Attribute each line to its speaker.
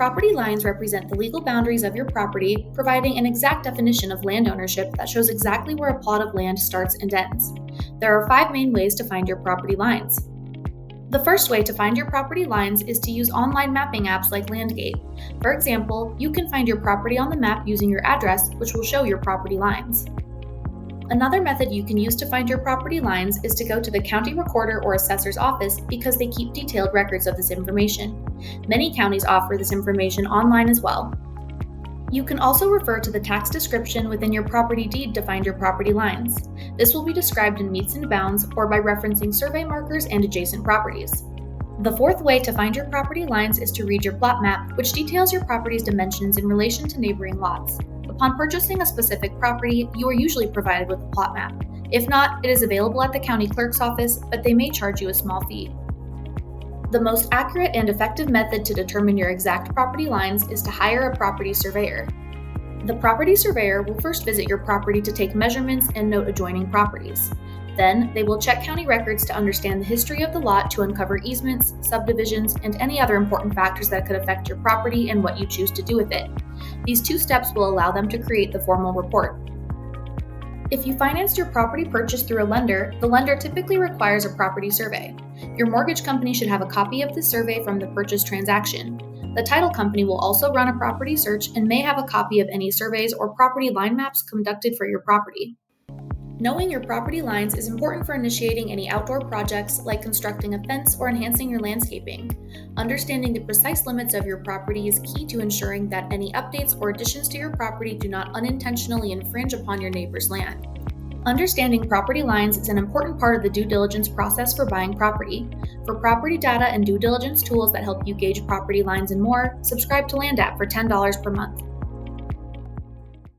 Speaker 1: Property lines represent the legal boundaries of your property, providing an exact definition of land ownership that shows exactly where a plot of land starts and ends. There are 5 main ways to find your property lines. The first way to find your property lines is to use online mapping apps like LandGate. For example, you can find your property on the map using your address, which will show your property lines. Another method you can use to find your property lines is to go to the county recorder or assessor's office because they keep detailed records of this information. Many counties offer this information online as well. You can also refer to the tax description within your property deed to find your property lines. This will be described in meets and bounds or by referencing survey markers and adjacent properties. The fourth way to find your property lines is to read your plat map, which details your property's dimensions in relation to neighboring lots. Upon purchasing a specific property, you are usually provided with a plot map. If not, it is available at the county clerk's office, but they may charge you a small fee. The most accurate and effective method to determine your exact property lines is to hire a property surveyor. The property surveyor will first visit your property to take measurements and note adjoining properties. Then, they will check county records to understand the history of the lot to uncover easements, subdivisions, and any other important factors that could affect your property and what you choose to do with it. These 2 steps will allow them to create the formal report. If you financed your property purchase through a lender, the lender typically requires a property survey. Your mortgage company should have a copy of the survey from the purchase transaction. The title company will also run a property search and may have a copy of any surveys or property line maps conducted for your property. Knowing your property lines is important for initiating any outdoor projects like constructing a fence or enhancing your landscaping. Understanding the precise limits of your property is key to ensuring that any updates or additions to your property do not unintentionally infringe upon your neighbor's land. Understanding property lines is an important part of the due diligence process for buying property. For property data and due diligence tools that help you gauge property lines and more, subscribe to LandApp for $10 per month.